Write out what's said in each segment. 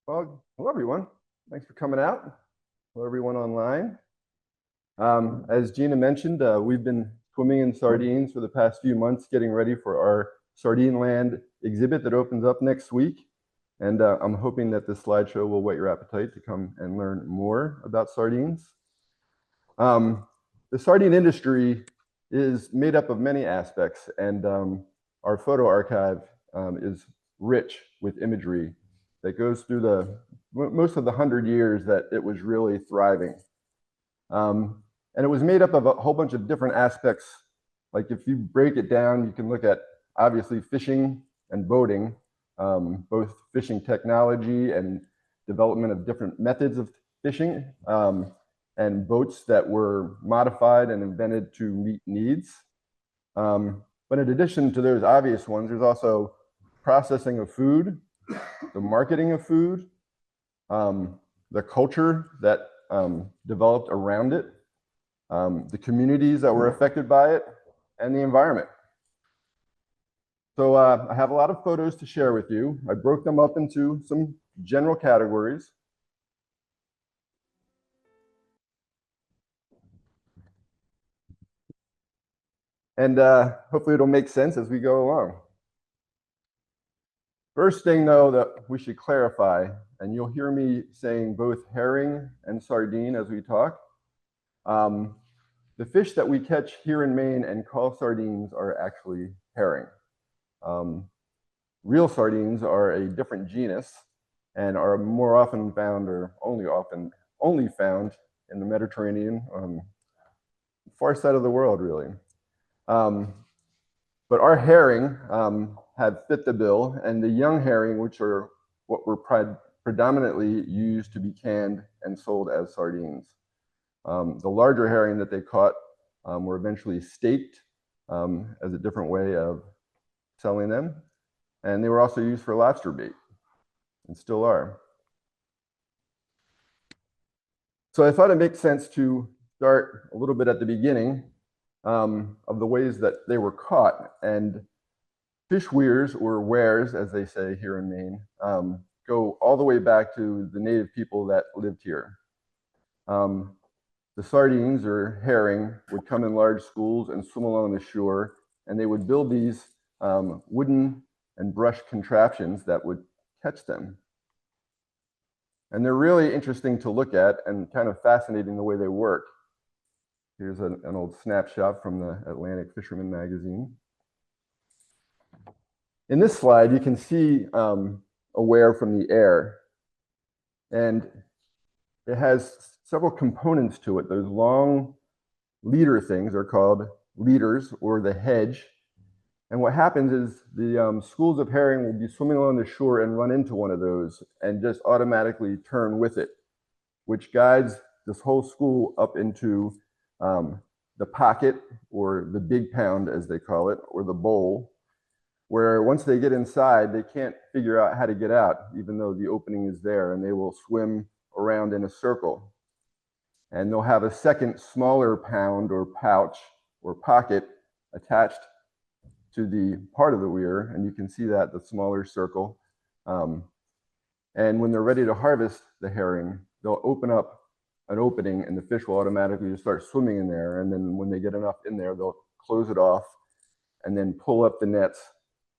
Well, hello everyone. Thanks for coming out. Hello everyone online. As Gina mentioned, we've been swimming in sardines for the past few months, getting ready for our Sardineland exhibit that opens up next week. And I'm hoping that this slideshow will whet your appetite to come and learn more about sardines. The sardine industry is made up of many aspects, and our photo archive is rich with imagery that goes through most of the 100 years that it was really thriving. And it was made up of a whole bunch of different aspects. Like if you break it down, you can look at obviously fishing and boating, both fishing technology and development of different methods of fishing, and boats that were modified and invented to meet needs. But in addition to those obvious ones, there's also processing of food, the marketing of food, the culture that developed around it, the communities that were affected by it, and the environment. So I have a lot of photos to share with you. I broke them up into some general categories. And hopefully it'll make sense as we go along. First thing, though, that we should clarify, and you'll hear me saying both herring and sardine as we talk. The fish that we catch here in Maine and call sardines are actually herring. Real sardines are a different genus and are more often found, or only found in the Mediterranean, far side of the world, really. But our herring have fit the bill, and the young herring, which are what were predominantly used to be canned and sold as sardines. The larger herring that they caught were eventually staked as a different way of selling them, and they were also used for lobster bait, and still are. So I thought it makes sense to start a little bit at the beginning of the ways that they were caught. And fish weirs, or wares, as they say here in Maine, go all the way back to the native people that lived here. The sardines, or herring, would come in large schools and swim along the shore, and they would build these wooden and brush contraptions that would catch them. And they're really interesting to look at and kind of fascinating the way they work. Here's an old snapshot from the Atlantic Fisherman magazine. In this slide, you can see a ware from the air, and it has several components to it. Those long leader things are called leaders, or the hedge. And what happens is the schools of herring will be swimming along the shore and run into one of those and just automatically turn with it, which guides this whole school up into the pocket, or the big pound as they call it, or the bowl, where once they get inside, they can't figure out how to get out, even though the opening is there, and they will swim around in a circle. And they'll have a second smaller pound or pouch or pocket attached to the part of the weir, and you can see that, the smaller circle. And when they're ready to harvest the herring, they'll open up an opening, and the fish will automatically just start swimming in there. And then when they get enough in there, they'll close it off and then pull up the nets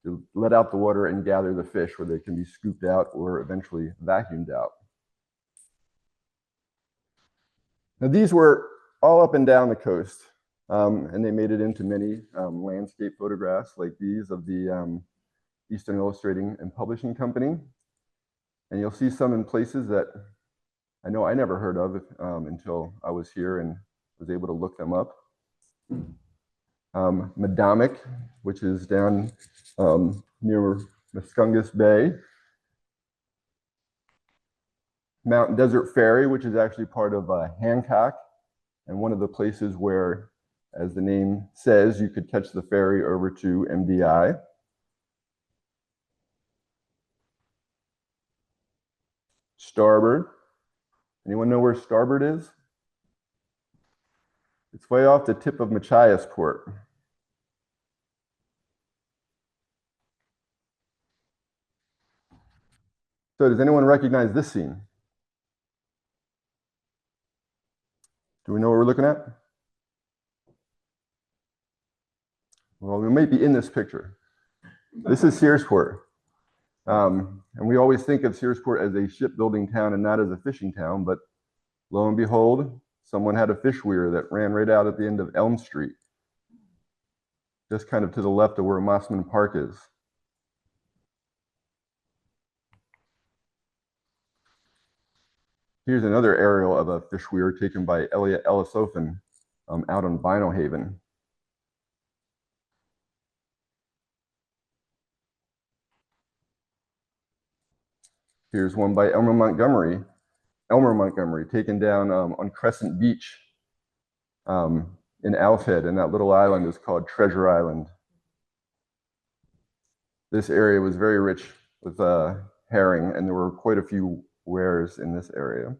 to let out the water and gather the fish, where they can be scooped out or eventually vacuumed out. Now, these were all up and down the coast, and they made it into many landscape photographs like these of the Eastern Illustrating and Publishing Company. And you'll see some in places that I know I never heard of until I was here and was able to look them up. Madomic, which is down near Muscungus Bay. Mount Desert Ferry, which is actually part of Hancock, and one of the places where, as the name says, you could catch the ferry over to MDI. Starboard. Anyone know where Starboard is? It's way off the tip of Machiasport. So does anyone recognize this scene? Do we know what we're looking at? Well, we might be in this picture. This is Searsport. And we always think of Searsport as a shipbuilding town and not as a fishing town, but lo and behold, someone had a fish weir that ran right out at the end of Elm Street, just kind of to the left of where Mossman Park is. Here's another aerial of a fish weir taken by Elliot Ellisofen out on Vinyl Haven. Here's one by Elmer Montgomery, taken down on Crescent Beach in Alfhead, and that little island is called Treasure Island. This area was very rich with herring, and there were quite a few weirs in this area.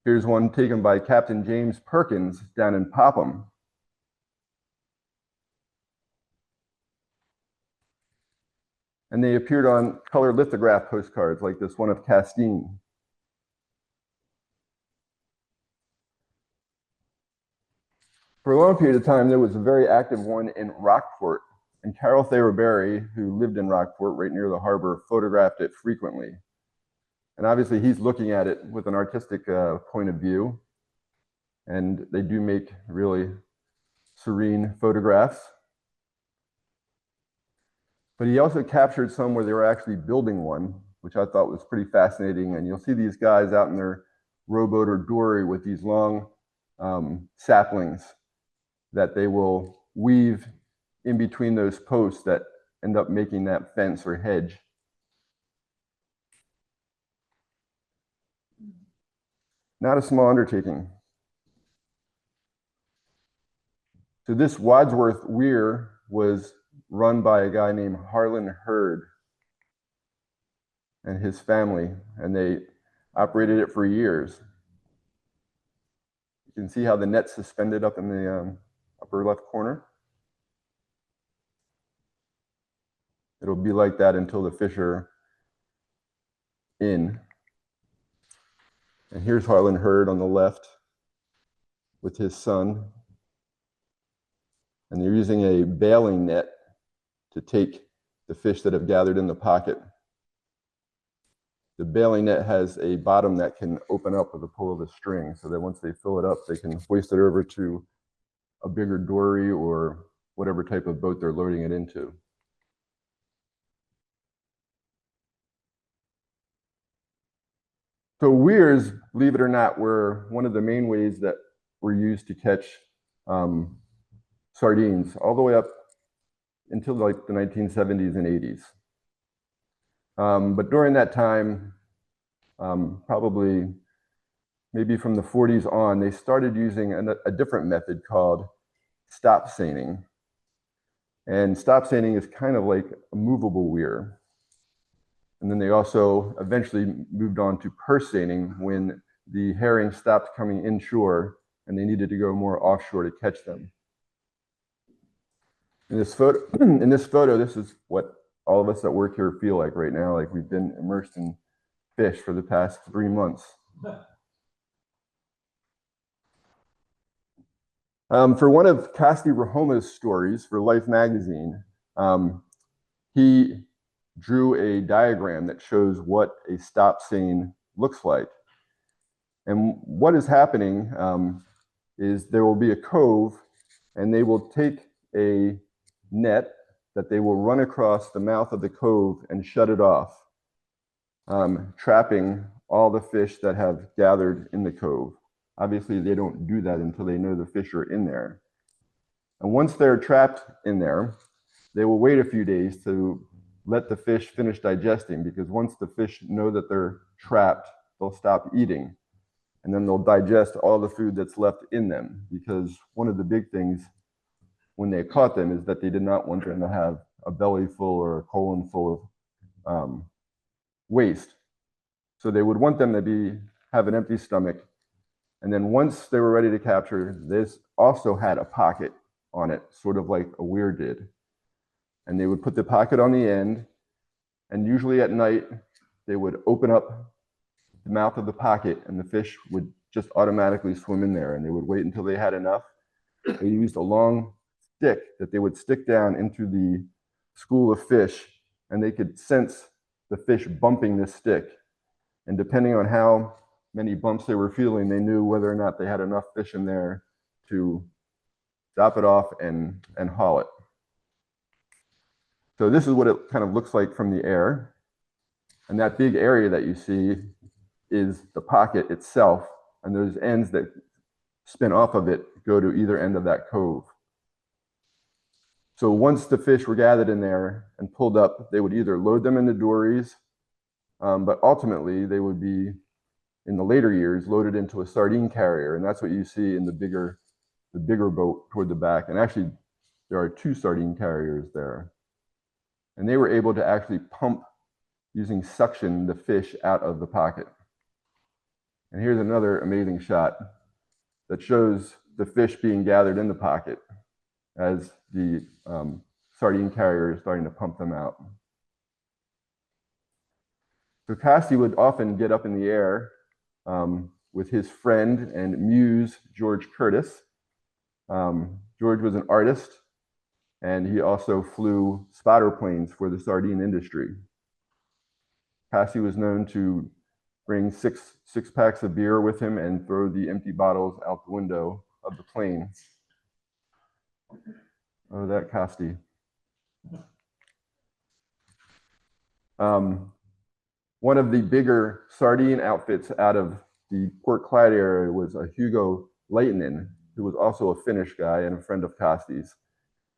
Here's one taken by Captain James Perkins down in Popham. And they appeared on colored lithograph postcards like this one of Castine. For a long period of time, there was a very active one in Rockport, and Carol Thayer Barry, who lived in Rockport right near the harbor, photographed it frequently. And obviously he's looking at it with an artistic point of view, and they do make really serene photographs. But he also captured some where they were actually building one, which I thought was pretty fascinating. And you'll see these guys out in their rowboat or dory with these long saplings that they will weave in between those posts that end up making that fence or hedge. Not a small undertaking. So this Wadsworth Weir was run by a guy named Harlan Hurd and his family, and they operated it for years. You can see how the net's suspended up in the upper left corner. It'll be like that until the fish are in. And here's Harlan Hurd on the left with his son. And they're using a bailing net to take the fish that have gathered in the pocket. The bailing net has a bottom that can open up with the pull of a string, so that once they fill it up, they can hoist it over to a bigger dory or whatever type of boat they're loading it into. So weirs, believe it or not, were one of the main ways that were used to catch sardines all the way up until like the 1970s and 80s. But during that time, probably maybe from the 40s on, they started using a different method called stop seining. And stop seining is kind of like a movable weir. And then they also eventually moved on to purse seining when the herring stopped coming inshore and they needed to go more offshore to catch them. In this photo, this is what all of us that work here feel like right now, like we've been immersed in fish for the past 3 months. For one of Costi Rahoma's stories for Life magazine, he drew a diagram that shows what a stop seine looks like. And what is happening is there will be a cove, and they will take a net that they will run across the mouth of the cove and shut it off, trapping all the fish that have gathered in the cove. Obviously, they don't do that until they know the fish are in there. And once they're trapped in there, they will wait a few days to let the fish finish digesting, because once the fish know that they're trapped, they'll stop eating. And then they'll digest all the food that's left in them, because one of the big things when they caught them is that they did not want them to have a belly full or a colon full of waste. So they would want them to have an empty stomach. And then once they were ready to capture, this also had a pocket on it, sort of like a weir did. And they would put the pocket on the end, And usually at night, they would open up the mouth of the pocket and the fish would just automatically swim in there, and they would wait until they had enough. They used a long stick that they would stick down into the school of fish, and they could sense the fish bumping this stick. And depending on how many bumps they were feeling, they knew whether or not they had enough fish in there to stop it off and haul it. So this is what it kind of looks like from the air. And that big area that you see is the pocket itself, and those ends that spin off of it go to either end of that cove. So once the fish were gathered in there and pulled up, they would either load them into dories, but ultimately they would be, in the later years, loaded into a sardine carrier, and that's what you see in the bigger boat toward the back. And actually, there are 2 sardine carriers there. And they were able to actually pump, using suction, the fish out of the pocket. And here's another amazing shot that shows the fish being gathered in the pocket as the sardine carrier is starting to pump them out. So Casti would often get up in the air with his friend and muse, George Curtis. George was an artist, and he also flew spotter planes for the sardine industry. Casti was known to bring six packs of beer with him and throw the empty bottles out the window of the plane. Oh, that Casti. One of the bigger sardine outfits out of the Port Clyde area was a Hugo Leitinen, who was also a Finnish guy and a friend of Casti's.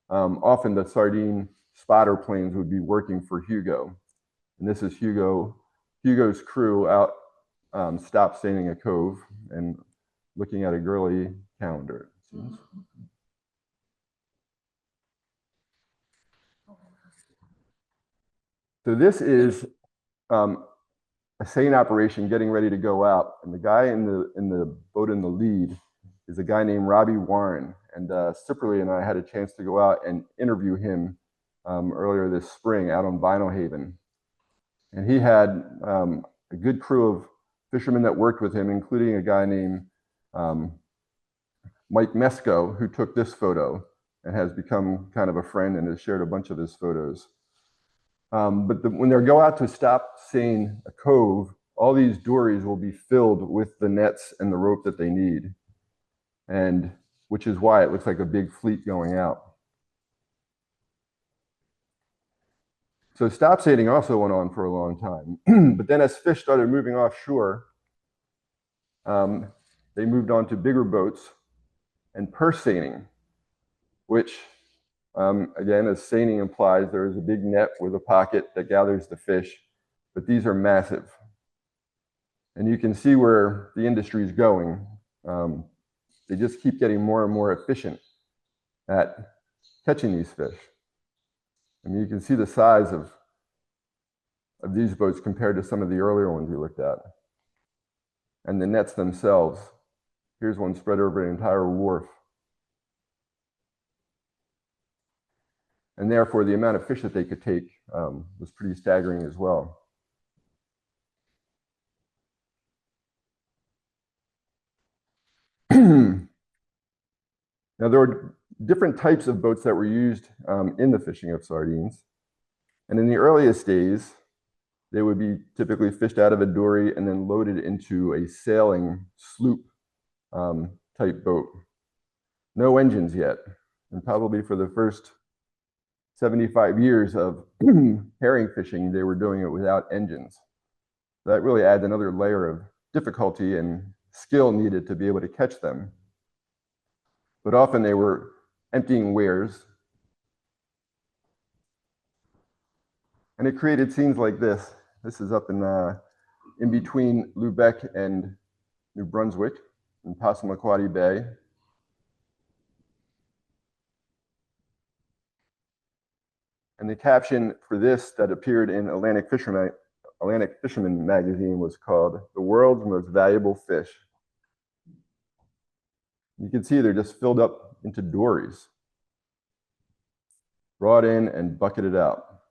Often the sardine spotter planes would be working for Hugo. And this is Hugo's crew out stop staining a cove and looking at a girly calendar, it seems. So this is a seine operation getting ready to go out, and the guy in the boat in the lead is a guy named Robbie Warren, and Cipperly and I had a chance to go out and interview him earlier this spring out on Vinyl Haven, and he had a good crew of fishermen that worked with him, including a guy named Mike Mesco, who took this photo and has become kind of a friend and has shared a bunch of his photos. But when they go out to stop seine a cove, all these dories will be filled with the nets and the rope that they need, and which is why it looks like a big fleet going out. So stop seining also went on for a long time, but then as fish started moving offshore, they moved on to bigger boats and purse seining, which again, as seining implies, there is a big net with a pocket that gathers the fish, but these are massive. And you can see where the industry is going. They just keep getting more and more efficient at catching these fish. I mean, you can see the size of these boats compared to some of the earlier ones we looked at. And the nets themselves. Here's one spread over an entire wharf. And therefore, the amount of fish that they could take was pretty staggering as well. Now, there were different types of boats that were used in the fishing of sardines. And in the earliest days, they would be typically fished out of a dory and then loaded into a sailing sloop type boat. No engines yet. And probably for the first 75 years of herring fishing, they were doing it without engines. That really adds another layer of difficulty and skill needed to be able to catch them. But often they were emptying weirs. And it created scenes like this. This is up in between Lubeck and New Brunswick in Passamaquoddy Bay. And the caption for this that appeared in Atlantic Fisherman magazine was called "The World's Most Valuable Fish." You can see they're just filled up into dories, brought in and bucketed out.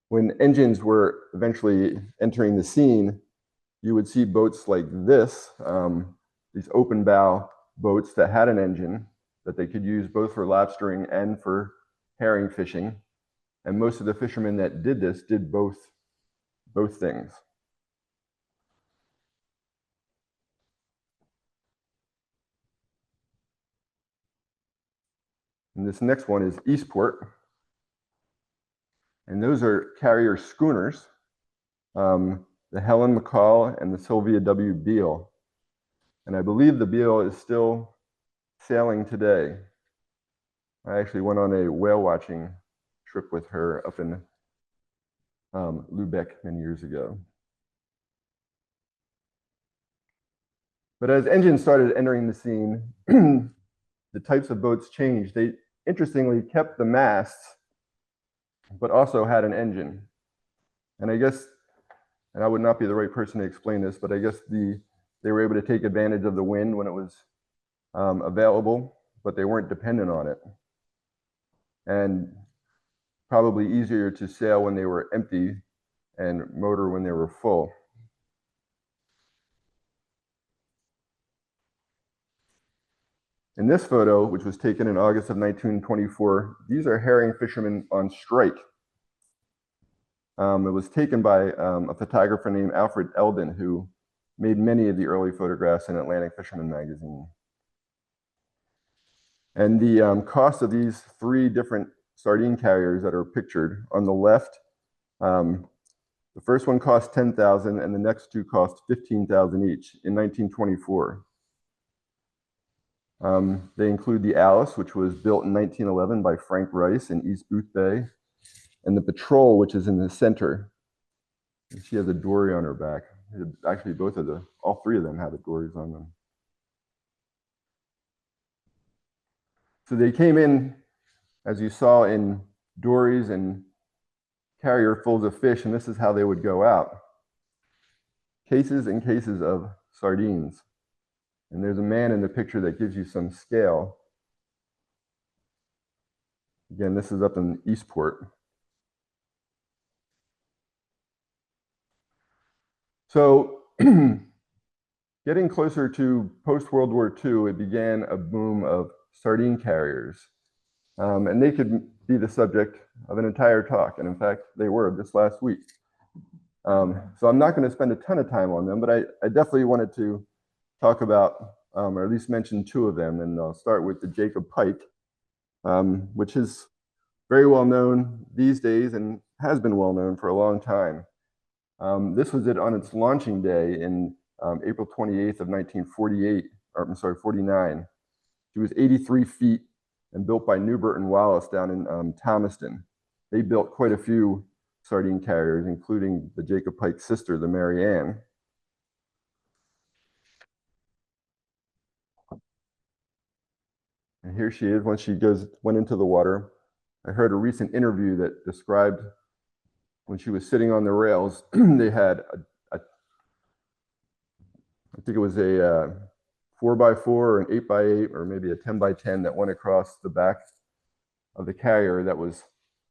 when engines were eventually entering the scene, you would see boats like this, these open bow boats that had an engine that they could use both for lobstering and for herring fishing. And most of the fishermen that did this did both things. And this next one is Eastport. And those are carrier schooners, the Helen McCall and the Sylvia W. Beale. And I believe the Beale is still sailing today. I actually went on a whale watching trip with her up in Lubeck many years ago. But as engines started entering the scene, the types of boats changed. They interestingly kept the masts, but also had an engine. And I guess, and I would not be the right person to explain this, but I guess they were able to take advantage of the wind when it was available, but they weren't dependent on it. And probably easier to sail when they were empty and motor when they were full. In this photo, which was taken in August of 1924, these are herring fishermen on strike. It was taken by a photographer named Alfred Eldon, who made many of the early photographs in Atlantic Fisherman magazine. And the cost of these three different sardine carriers that are pictured on the left, the first one cost $10,000 and the next two cost $15,000 each in 1924. They include the Alice, which was built in 1911 by Frank Rice in East Booth Bay, and the Patrol, which is in the center. And she has a dory on her back. Actually, all three of them have the dories on them. So they came in, as you saw, in dories and carrier fulls of fish, and this is how they would go out. Cases and cases of sardines. And there's a man in the picture that gives you some scale. Again, this is up in Eastport. So getting closer to post-World War II, it began a boom of sardine carriers. And they could be the subject of an entire talk. And in fact, they were this last week. So I'm not going to spend a ton of time on them, but I definitely wanted to talk about, or at least mention two of them. And I'll start with the Jacob Pike, which is very well known these days and has been well known for a long time. This was it on its launching day in April 28th of 1948, or I'm sorry, 49. She was 83 feet and built by Newbert and Wallace down in Thomaston. They built quite a few sardine carriers, including the Jacob Pike's sister, the Mary Ann. And here she is when she went into the water. I heard a recent interview that described when she was sitting on the rails, they had I think it was a 4x4 or an 8x8 or maybe a 10x10 that went across the back of the carrier that was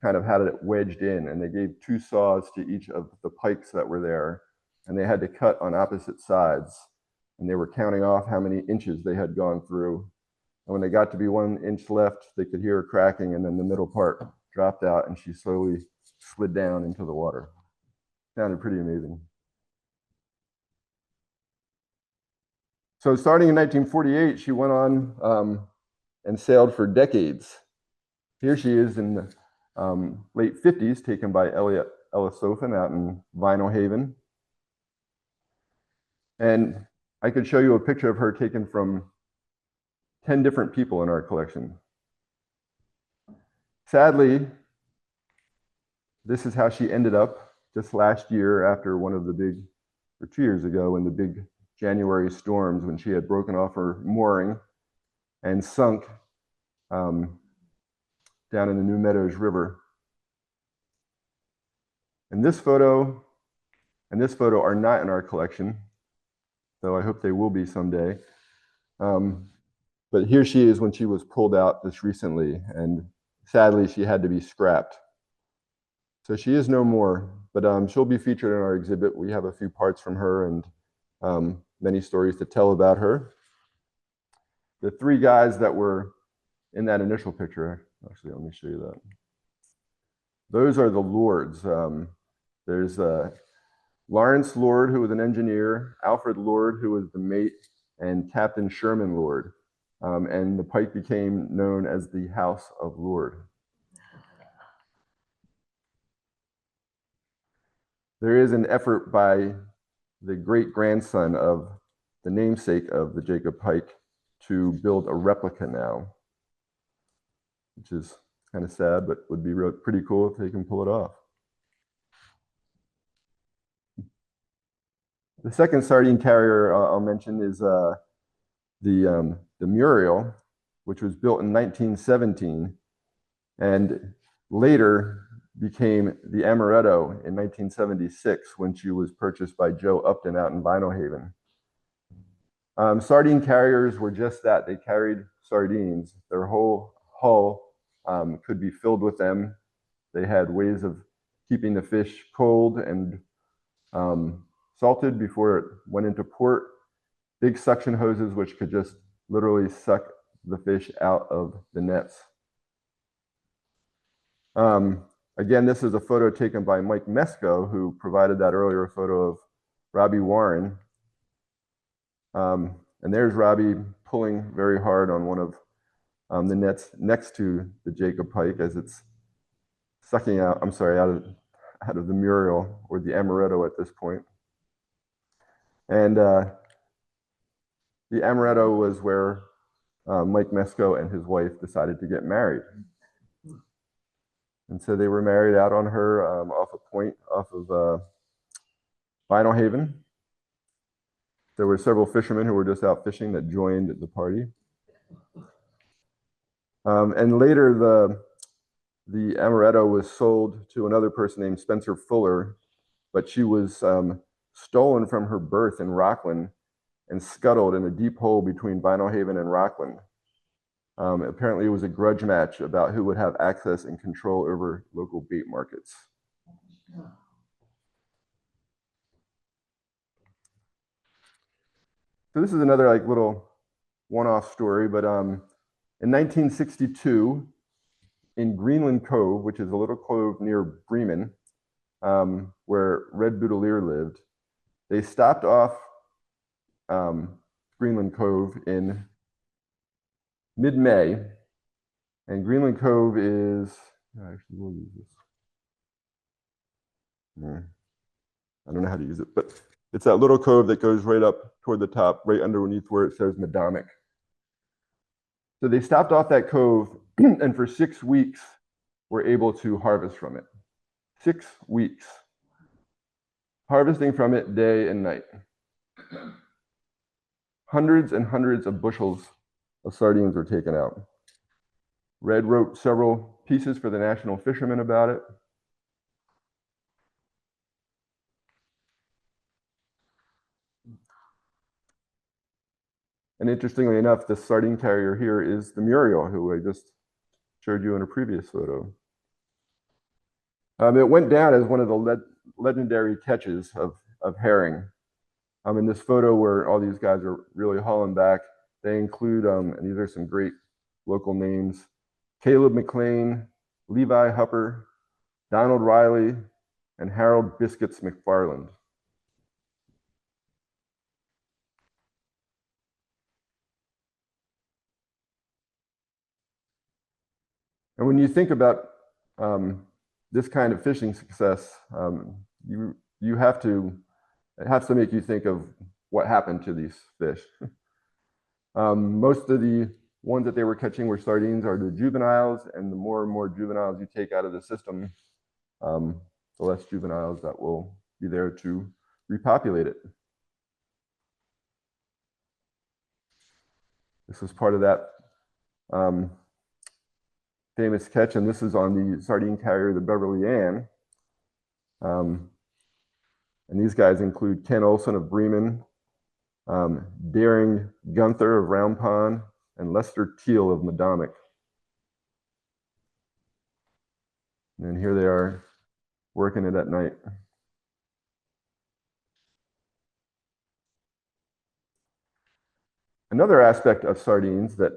kind of had it wedged in, and they gave two saws to each of the pikes that were there, and they had to cut on opposite sides, and they were counting off how many inches they had gone through. And when they got to be 1 inch left, they could hear her cracking, and then the middle part dropped out, and she slowly slid down into the water. Sounded pretty amazing. So starting in 1948, she went on and sailed for decades. Here she is in the late 50s, taken by Elliot Ellisophan out in Vinyl Haven. And I could show you a picture of her taken from 10 different people in our collection. Sadly, this is how she ended up just last year after one of the big, or 2 years ago, in the big January storms, when she had broken off her mooring and sunk down in the New Meadows River. And this photo and this photo are not in our collection, though I hope they will be someday. But here she is when she was pulled out just recently, and sadly she had to be scrapped. So she is no more, but she'll be featured in our exhibit. We have a few parts from her and many stories to tell about her. The three guys that were in that initial picture, actually, let me show you that. Those are the lords. There's Lawrence Lord, who was an engineer, Alfred Lord, who was the mate, and Captain Sherman Lord. And the pike became known as the House of Lord. There is an effort by the great-grandson of the namesake of the Jacob Pike to build a replica now, which is kind of sad, but would be pretty cool if they can pull it off. The second sardine carrier I'll mention is the Muriel, which was built in 1917 and later became the Amaretto in 1976 when she was purchased by Joe Upton out in Vinyl Haven. Sardine carriers were just that. They carried sardines. Their whole hull could be filled with them. They had ways of keeping the fish cold and salted before it went into port. Big suction hoses which could just literally suck the fish out of the nets. Again, this is a photo taken by Mike Mesco, who provided that earlier photo of Robbie Warren. And there's Robbie pulling very hard on one of the nets next to the Jacob Pike as it's sucking out, I'm sorry, out of the Muriel, or the Amaretto at this point. And the Amaretto was where Mike Mesco and his wife decided to get married. And so they were married out on her off a point off of Vinyl Haven. There were several fishermen who were just out fishing that joined the party. And later the Amaretto was sold to another person named Spencer Fuller, but she was stolen from her berth in Rockland and scuttled in a deep hole between Vinyl Haven and Rockland. Apparently it was a grudge match about who would have access and control over local bait markets. So this is another like little one-off story, but in 1962, in Greenland Cove, which is a little cove near Bremen, where Red Boutelier lived, they stopped off Greenland Cove in mid-May, and Greenland Cove is, actually we'll use this. I don't know how to use it, but it's that little cove that goes right up toward the top, right underneath where it says Madomic. So they stopped off that cove, and for 6 weeks were able to harvest from it. 6 weeks. Harvesting from it day and night. Hundreds and hundreds of bushels of sardines were taken out. Red wrote several pieces for the National Fisherman about it. And interestingly enough, the sardine carrier here is the Muriel, who I just showed you in a previous photo. It went down as one of the legendary catches of herring. In this photo where all these guys are really hauling back, they include, and these are some great local names, Caleb McLean, Levi Hupper, Donald Riley, and Harold Biscuits McFarland. And when you think about this kind of fishing success, it has to make you think of what happened to these fish. Most of the ones that they were catching were sardines are the juveniles, and the more and more juveniles you take out of the system, the less juveniles that will be there to repopulate it. This was part of that famous catch, and this is on the sardine carrier, the Beverly Ann. And these guys include Ken Olson of Bremen, Daring Gunther of Round Pond, and Lester Teal of Madomic. And here they are working it at night. Another aspect of sardines that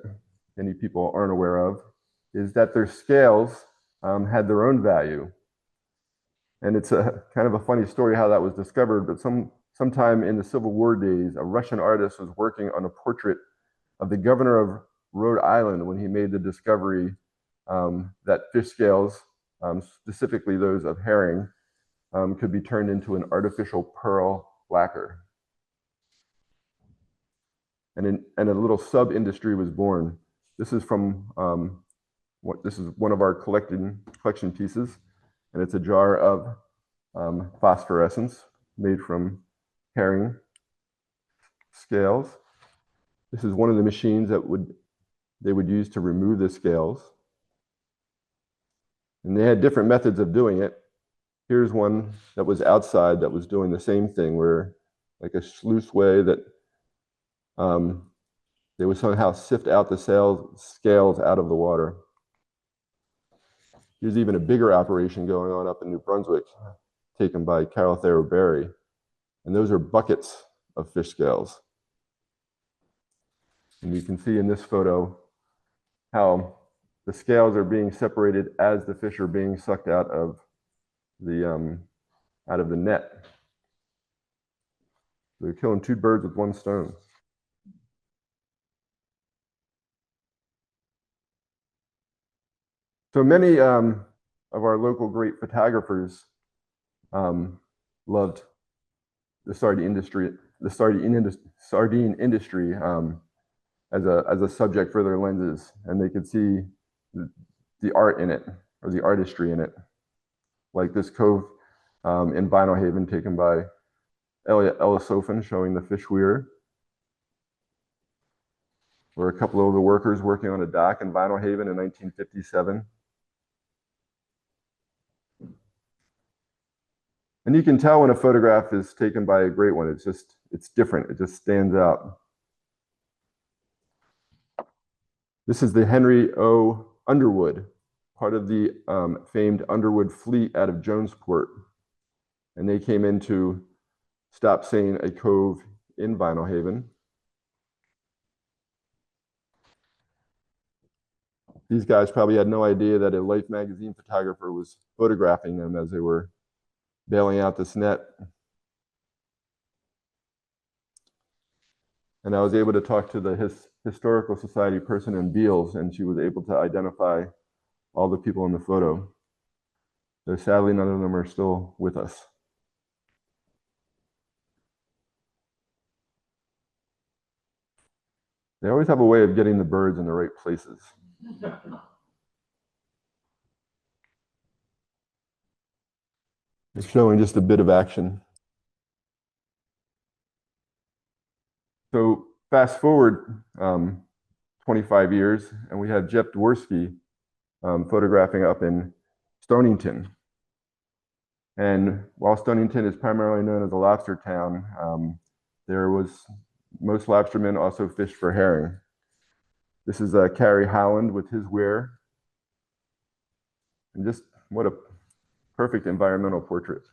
many people aren't aware of is that their scales had their own value. And it's a kind of a funny story how that was discovered, but sometime in the Civil War days, a Russian artist was working on a portrait of the governor of Rhode Island when he made the discovery that fish scales, specifically those of herring, could be turned into an artificial pearl lacquer. And a little sub-industry was born. This is from this is one of our collection pieces, and it's a jar of phosphorescence made from herring scales. This is one of the machines that they would use to remove the scales. And they had different methods of doing it. Here's one that was outside that was doing the same thing, where like a sluice way that they would somehow sift out the scales out of the water. Here's even a bigger operation going on up in New Brunswick, taken by Carol Thayer Berry. And those are buckets of fish scales. And you can see in this photo how the scales are being separated as the fish are being sucked out of the net. They're killing two birds with one stone. So many of our local great photographers loved the sardine industry, sardine industry as a subject for their lenses, and they could see the art in it, or the artistry in it, like this cove in Vinyl Haven taken by Elliot Ellisophin showing the fish weir, or a couple of the workers working on a dock in Vinyl Haven in 1957. And you can tell when a photograph is taken by a great one. It's different. It just stands out. This is the Henry O. Underwood, part of the famed Underwood fleet out of Jonesport. And they came in to stop seine a cove in Vinyl Haven. These guys probably had no idea that a Life magazine photographer was photographing them as they were bailing out this net. And I was able to talk to the Historical Society person in Beals, and she was able to identify all the people in the photo. Though sadly, none of them are still with us. They always have a way of getting the birds in the right places. It's showing just a bit of action. So fast forward 25 years, and we have Jeff Dworsky photographing up in Stonington. And while Stonington is primarily known as a lobster town, most lobstermen also fished for herring. This is Carrie Howland with his weir. And just what a perfect environmental portrait.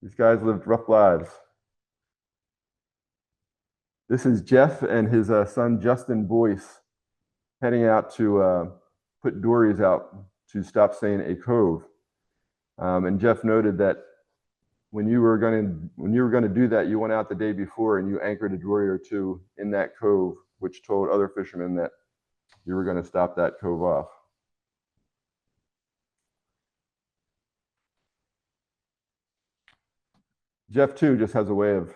These guys lived rough lives. This is Jeff and his son Justin Boyce heading out to put dories out to stop seine a cove. And Jeff noted that when you were going to do that, you went out the day before and you anchored a dory or two in that cove, which told other fishermen that you were going to stop that cove off. Jeff too just has a way of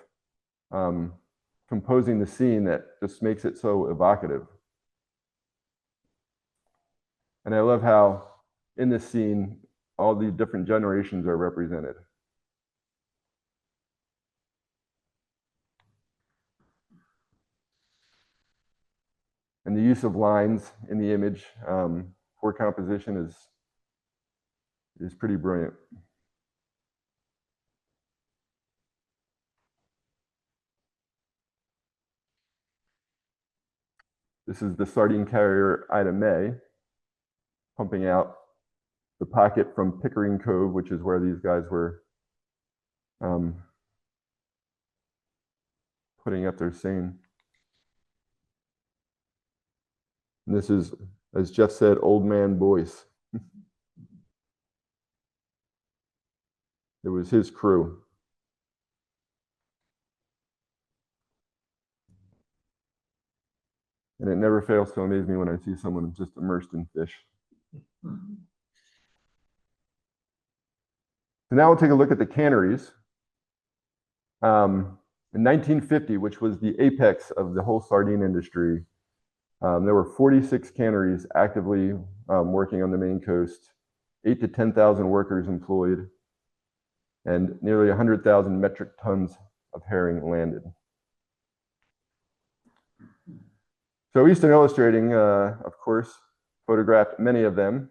composing the scene that just makes it so evocative. And I love how in this scene, all the different generations are represented. And the use of lines in the image for composition is pretty brilliant. This is the sardine carrier Ida May pumping out the pocket from Pickering Cove, which is where these guys were putting up their seine. And this is, as Jeff said, Old Man Boyce. It was his crew. And it never fails to amaze me when I see someone just immersed in fish. So now we'll take a look at the canneries. In 1950, which was the apex of the whole sardine industry, there were 46 canneries actively working on the Maine coast, 8,000 to 10,000 workers employed, and nearly 100,000 metric tons of herring landed. So Easton Illustrating, of course, photographed many of them.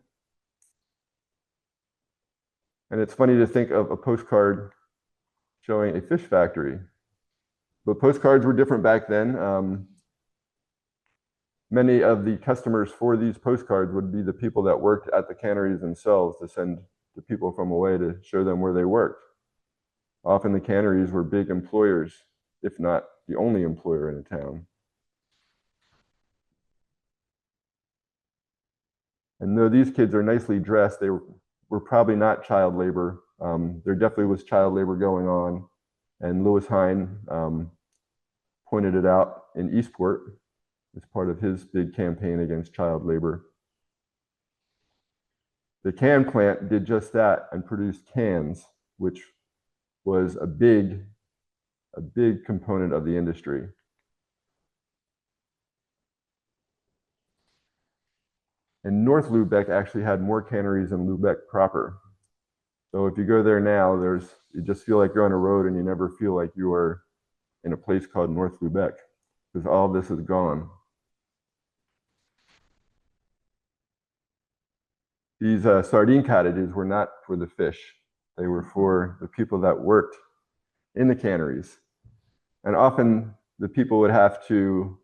And it's funny to think of a postcard showing a fish factory. But postcards were different back then. Many of the customers for these postcards would be the people that worked at the canneries themselves to send the people from away to show them where they worked. Often the canneries were big employers, if not the only employer in a town. And though these kids are nicely dressed, they were probably not child labor. There definitely was child labor going on. And Lewis Hine pointed it out in Eastport as part of his big campaign against child labor. The can plant did just that and produced cans, which was a big component of the industry. And North Lubeck actually had more canneries than Lubeck proper. So if you go there now, you just feel like you're on a road and you never feel like you are in a place called North Lubeck, because all of this is gone. These sardine cottages were not for the fish. They were for the people that worked in the canneries. And often the people would have to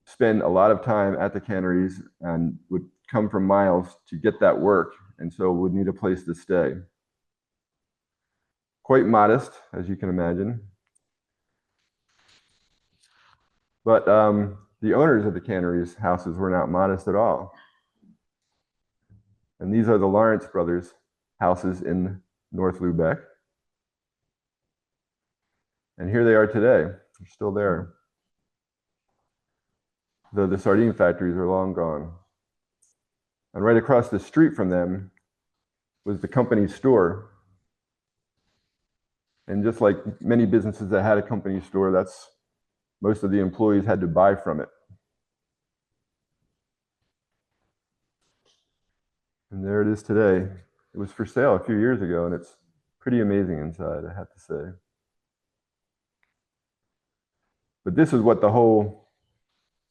spend a lot of time at the canneries and would come from miles to get that work, and so would need a place to stay. Quite modest, as you can imagine. But the owners of the canneries' houses were not modest at all. And these are the Lawrence brothers' houses in North Lubeck. And here they are today. They're still there, though the sardine factories are long gone. And right across the street from them was the company store. And just like many businesses that had a company store, most of the employees had to buy from it. And there it is today. It was for sale a few years ago, and it's pretty amazing inside, I have to say. But this is what the whole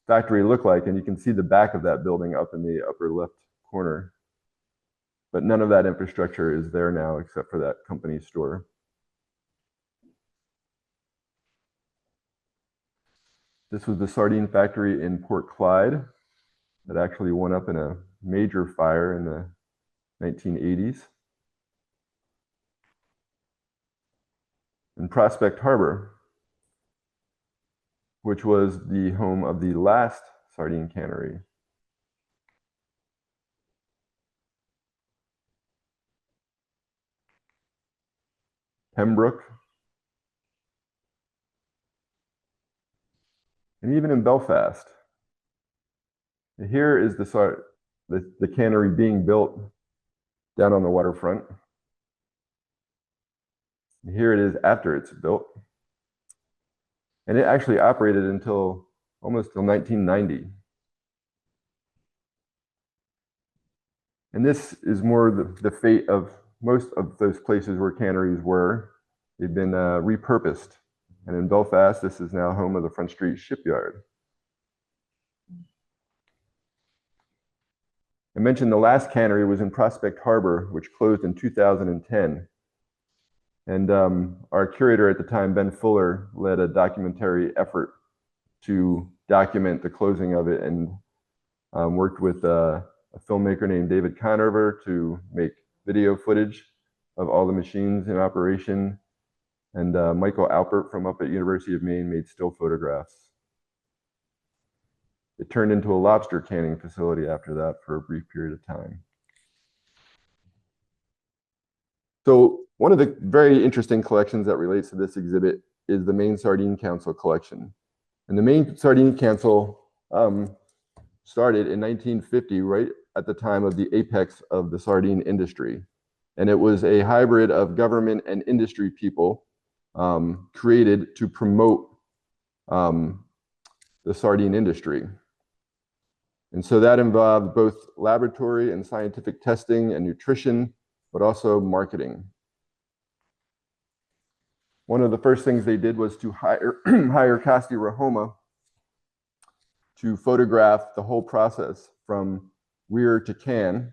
factory looked like, and you can see the back of that building up in the upper left corner. But none of that infrastructure is there now except for that company store. This was the sardine factory in Port Clyde that actually went up in a major fire in the 1980s. In Prospect Harbor, which was the home of the last sardine cannery. Pembroke, and even in Belfast. And here is the cannery being built down on the waterfront. And here it is after it's built. And it actually operated until almost till 1990. And this is more the fate of most of those places where canneries were. They've been repurposed. And in Belfast, this is now home of the Front Street Shipyard. I mentioned the last cannery was in Prospect Harbor, which closed in 2010. And our curator at the time, Ben Fuller, led a documentary effort to document the closing of it, and worked with a filmmaker named David Conover to make video footage of all the machines in operation. And Michael Alpert from up at University of Maine made still photographs. It turned into a lobster canning facility after that for a brief period of time. So one of the very interesting collections that relates to this exhibit is the Maine Sardine Council collection. And the Maine Sardine Council started in 1950, right at the time of the apex of the sardine industry. And it was a hybrid of government and industry people created to promote the sardine industry. And so that involved both laboratory and scientific testing and nutrition, but also marketing. One of the first things they did was to hire Casti Rahoma to photograph the whole process from weir to can.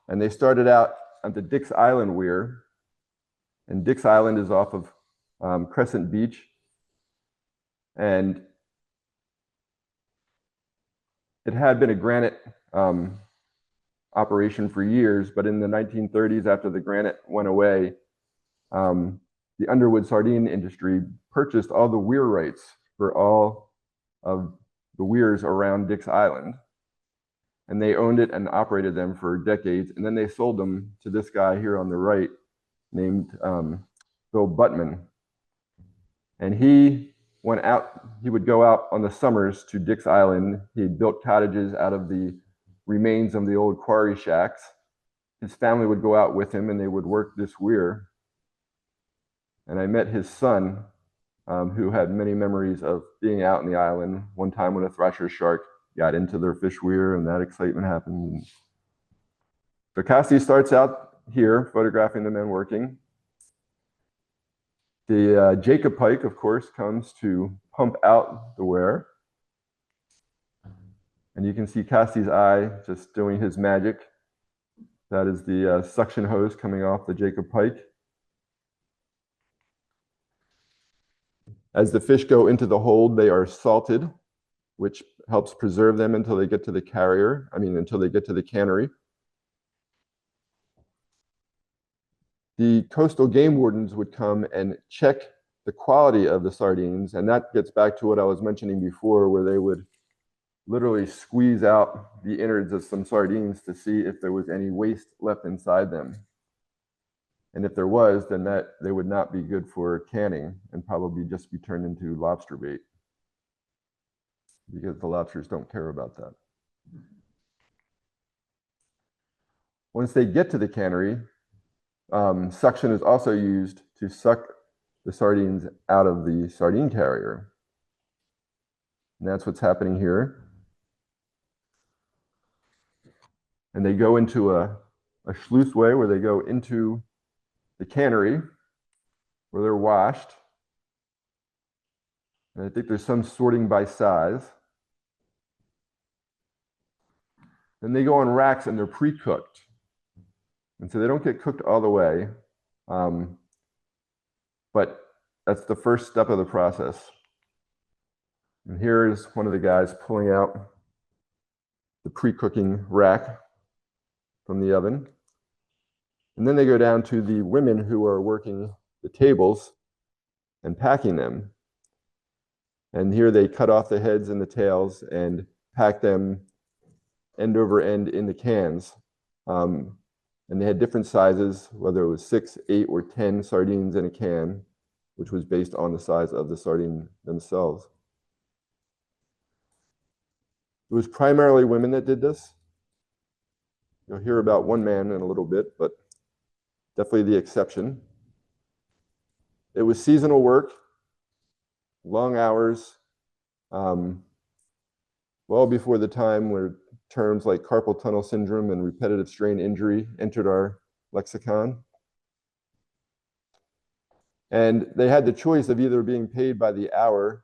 And they started out at the Dix Island weir. And Dix Island is off of Crescent Beach. And it had been a granite operation for years, but in the 1930s, after the granite went away, the Underwood sardine industry purchased all the weir rights for all of the weirs around Dix Island. And they owned it and operated them for decades. And then they sold them to this guy here on the right named Bill Buttman. And he went out, he would go out on the summers to Dix Island. He built cottages out of the remains of the old quarry shacks. His family would go out with him and they would work this weir. And I met his son, who had many memories of being out in the island. One time when a thresher shark got into their fish weir and that excitement happened. So Casti starts out here photographing the men working. The Jacob pike, of course, comes to pump out the weir. And you can see Casti's eye just doing his magic. That is the suction hose coming off the Jacob pike. As the fish go into the hold, they are salted, which helps preserve them until they get to the carrier, until they get to the cannery. The coastal game wardens would come and check the quality of the sardines, and that gets back to what I was mentioning before, where they would literally squeeze out the innards of some sardines to see if there was any waste left inside them. And if there was, then they would not be good for canning and probably just be turned into lobster bait, because the lobsters don't care about that. Once they get to the cannery, suction is also used to suck the sardines out of the sardine carrier. And that's what's happening here. And they go into a sluice way where they go into the cannery where they're washed. And I think there's some sorting by size. Then they go on racks and they're pre-cooked. And so they don't get cooked all the way. But that's the first step of the process. And here is one of the guys pulling out the pre-cooking rack from the oven. And then they go down to the women who are working the tables and packing them. And here they cut off the heads and the tails and pack them end over end in the cans. And they had different sizes, whether it was 6, 8, or 10 sardines in a can, which was based on the size of the sardine themselves. It was primarily women that did this. You'll hear about one man in a little bit, but definitely the exception. It was seasonal work, long hours, well before the time where terms like carpal tunnel syndrome and repetitive strain injury entered our lexicon. And they had the choice of either being paid by the hour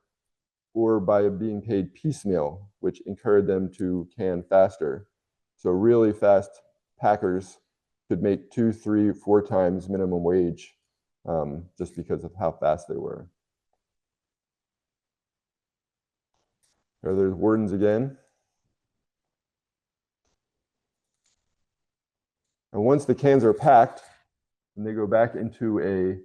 or by being paid piecemeal, which encouraged them to can faster. So really fast packers could make 2, 3, 4 times minimum wage just because of how fast they were. There's wardens again. And once the cans are packed, and they go back into a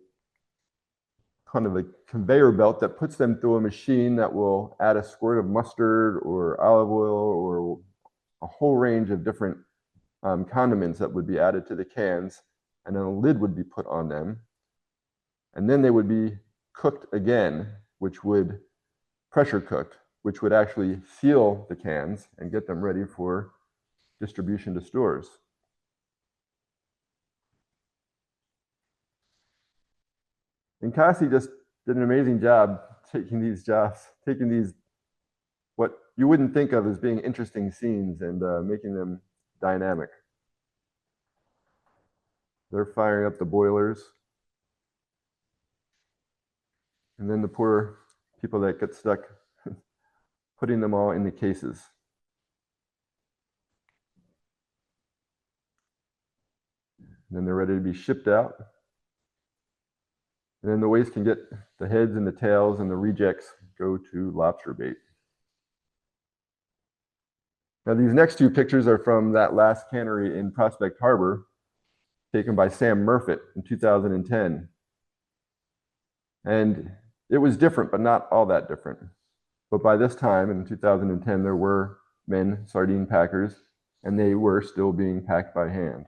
kind of a conveyor belt that puts them through a machine that will add a squirt of mustard or olive oil or a whole range of different condiments that would be added to the cans, and then a lid would be put on them. And then they would be cooked again, which would pressure cooked, which would actually seal the cans and get them ready for distribution to stores. And Cassie just did an amazing job taking these what you wouldn't think of as being interesting scenes and making them dynamic. They're firing up the boilers. And then the poor people that get stuck putting them all in the cases. And then they're ready to be shipped out. And then the waste can get the heads and the tails, and the rejects go to lobster bait. Now these next two pictures are from that last cannery in Prospect Harbor, taken by Sam Murfitt in 2010. And it was different, but not all that different. But by this time, in 2010, there were men sardine packers, and they were still being packed by hand.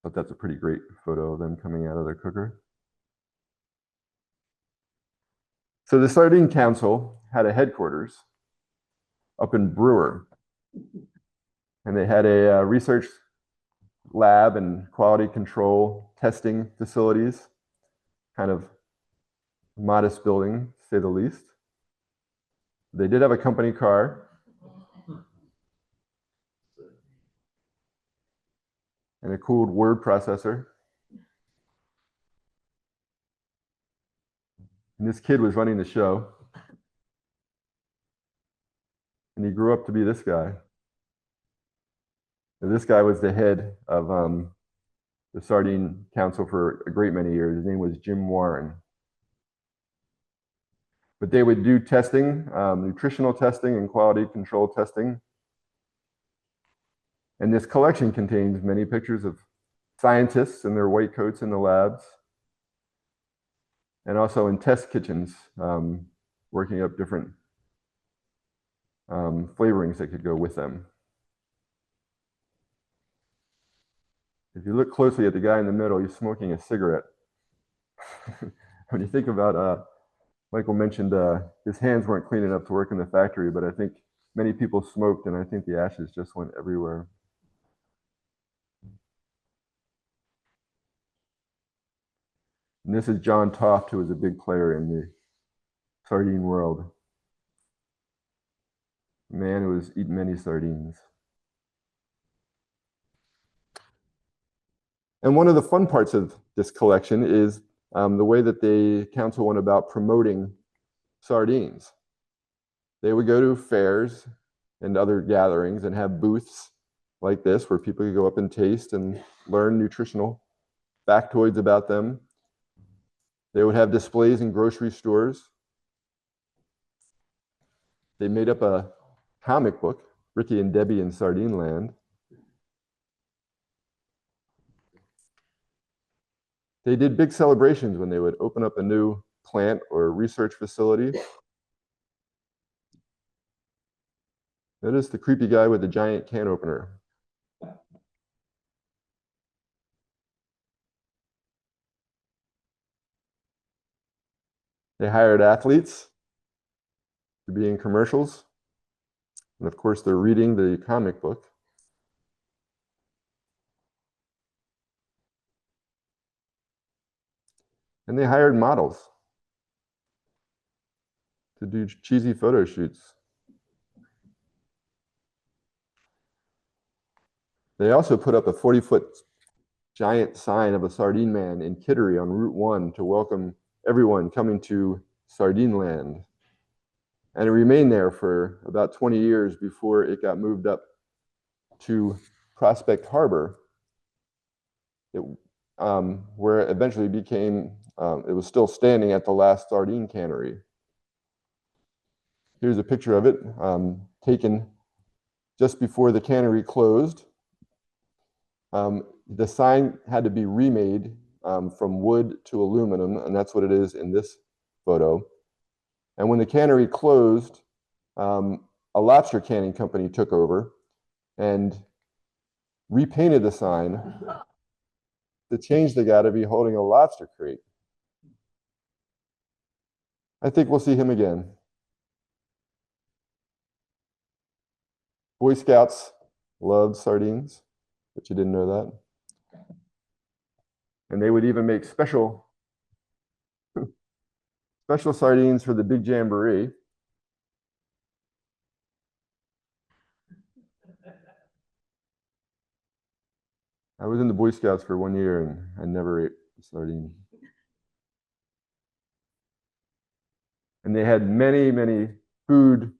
But that's a pretty great photo of them coming out of their cooker. So the Sardine Council had a headquarters up in Brewer, and they had a research lab and quality control testing facilities, kind of modest building, to say the least. They did have a company car. And a cooled word processor. And this kid was running the show. And he grew up to be this guy. And this guy was the head of the Sardine Council for a great many years. His name was Jim Warren. But they would do testing, nutritional testing and quality control testing. And this collection contains many pictures of scientists in their white coats in the labs, and also in test kitchens, working up different flavorings that could go with them. If you look closely at the guy in the middle, he's smoking a cigarette. When you think about, Michael mentioned his hands weren't clean enough to work in the factory, but I think many people smoked, and I think the ashes just went everywhere. And this is John Toft, who was a big player in the sardine world. A man who has eaten many sardines. And one of the fun parts of this collection is the way that the council went about promoting sardines. They would go to fairs and other gatherings and have booths like this where people could go up and taste and learn nutritional factoids about them. They would have displays in grocery stores. They made up a comic book, Ricky and Debbie in Sardineland. They did big celebrations when they would open up a new plant or research facility. Notice the creepy guy with the giant can opener. They hired athletes to be in commercials. And of course, they're reading the comic book. And they hired models to do cheesy photo shoots. They also put up a 40-foot giant sign of a sardine man in Kittery on Route 1 to welcome everyone coming to Sardineland. And it remained there for about 20 years before it got moved up to Prospect Harbor, where it eventually became, it was still standing at the last sardine cannery. Here's a picture of it, taken just before the cannery closed, the sign had to be remade from wood to aluminum, and that's what it is in this photo. And when the cannery closed, a lobster canning company took over and repainted the sign to change the guy to be holding a lobster crate. I think we'll see him again. Boy Scouts loved sardines, but you didn't know that. And they would even make special sardines for the big jamboree. I was in the Boy Scouts for 1 year and I never ate a sardine. And they had many, many food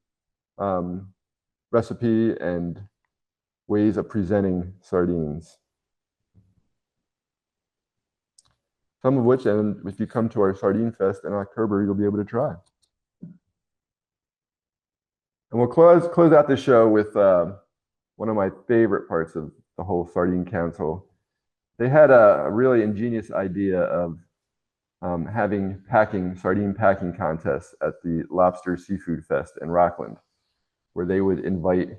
recipe and ways of presenting sardines. Some of which, and if you come to our Sardine Fest in October, you'll be able to try. And we'll close out the show with one of my favorite parts of the whole Sardine Council. They had a really ingenious idea of having sardine packing contests at the Lobster Seafood Fest in Rockland, where they would invite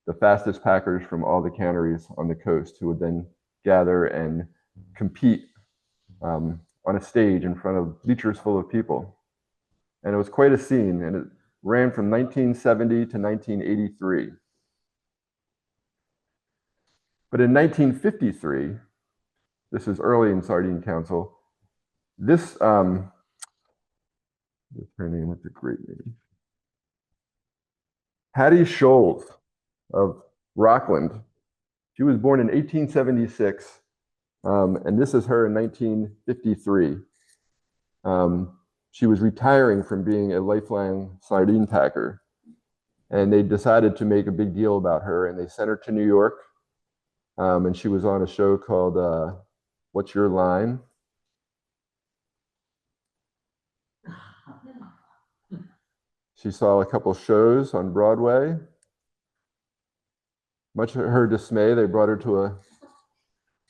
the fastest packers from all the canneries on the coast who would then gather and compete on a stage in front of bleachers full of people. And it was quite a scene, and it ran from 1970 to 1983. But in 1953, this is early in Sardine Council, this, her name, what's a great name? Hattie Scholes of Rockland. She was born in 1876, and this is her in 1953. She was retiring from being a lifelong sardine packer, and they decided to make a big deal about her, and they sent her to New York, and she was on a show called What's Your Line? She saw a couple shows on Broadway. Much to her dismay, they brought her to a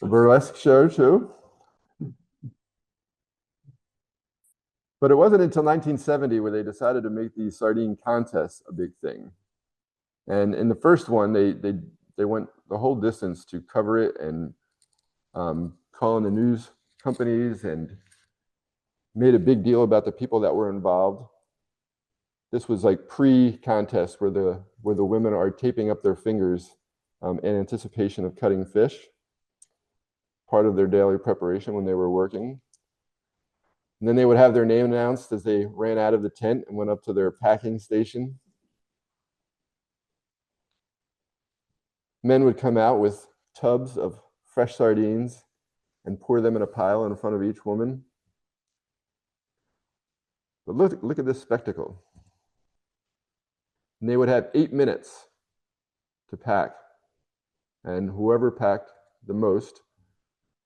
burlesque show too. But it wasn't until 1970 where they decided to make the sardine contests a big thing. And in the first one, they went the whole distance to cover it and call in the news companies and made a big deal about the people that were involved. This was like pre-contest where the women are taping up their fingers in anticipation of cutting fish, part of their daily preparation when they were working. And then they would have their name announced as they ran out of the tent and went up to their packing station. Men would come out with tubs of fresh sardines and pour them in a pile in front of each woman. But look at this spectacle. And they would have 8 minutes to pack. And whoever packed the most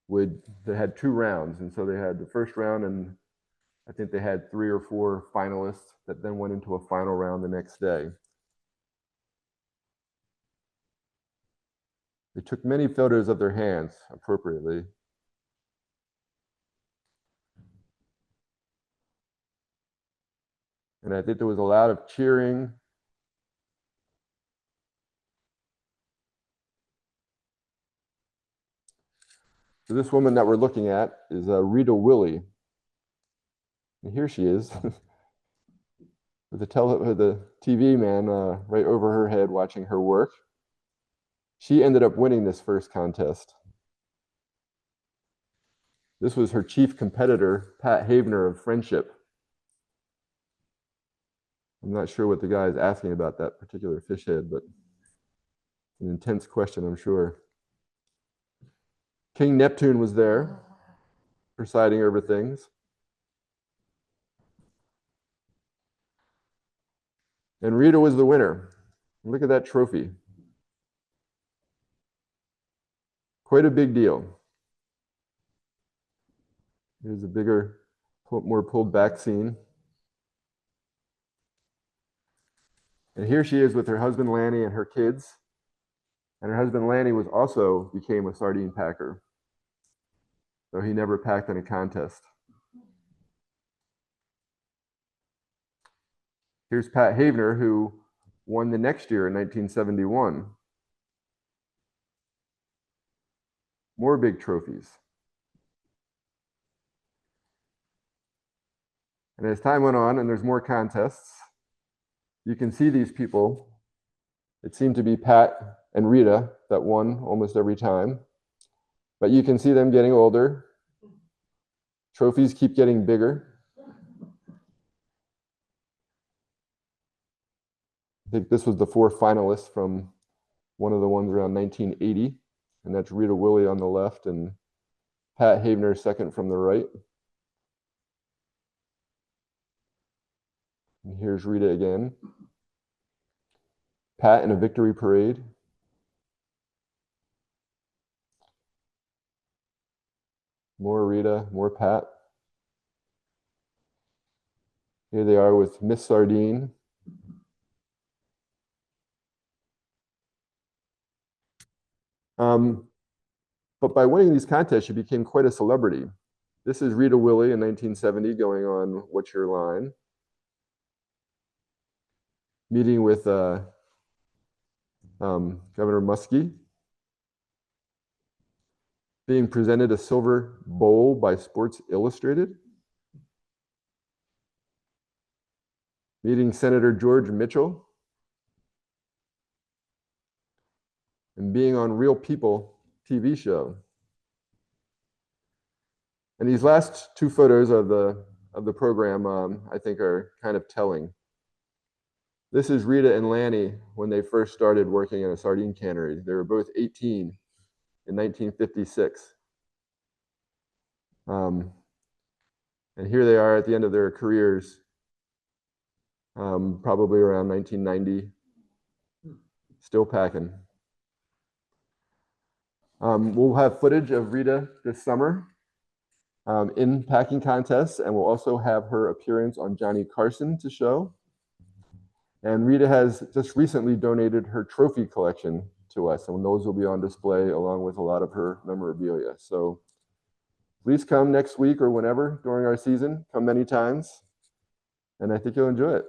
they had 2 rounds. And so they had the first round, and I think they had 3 or 4 finalists that then went into a final round the next day. They took many photos of their hands appropriately. And I think there was a lot of cheering. So this woman that we're looking at is Rita Willie. And here she is with the TV man right over her head watching her work. She ended up winning this first contest. This was her chief competitor, Pat Havener of Friendship. I'm not sure what the guy is asking about that particular fish head, but an intense question, I'm sure. King Neptune was there, presiding over things. And Rita was the winner. Look at that trophy. Quite a big deal. Here's a bigger, more pulled back scene. And here she is with her husband Lanny and her kids. And her husband Lanny became a sardine packer, though he never packed in a contest. Here's Pat Havener, who won the next year in 1971. More big trophies. And as time went on and there's more contests, you can see these people. It seemed to be Pat and Rita that won almost every time. But you can see them getting older. Trophies keep getting bigger. I think this was the 4 finalists from one of the ones around 1980. And that's Rita Willie on the left and Pat Havener second from the right. And here's Rita again. Pat in a victory parade. More Rita, more Pat. Here they are with Miss Sardine. But by winning these contests, she became quite a celebrity. This is Rita Willie in 1970 going on What's Your Line? Meeting with Governor Muskie. Being presented a silver bowl by Sports Illustrated. Meeting Senator George Mitchell. And being on Real People TV show. And these last 2 photos of the program, I think, are kind of telling. This is Rita and Lanny when they first started working in a sardine cannery. They were both 18 in 1956. And here they are at the end of their careers, probably around 1990, still packing. We'll have footage of Rita this summer in packing contests, and we'll also have her appearance on Johnny Carson to show. And Rita has just recently donated her trophy collection to us, and those will be on display along with a lot of her memorabilia. So please come next week or whenever during our season. Come many times, and I think you'll enjoy it.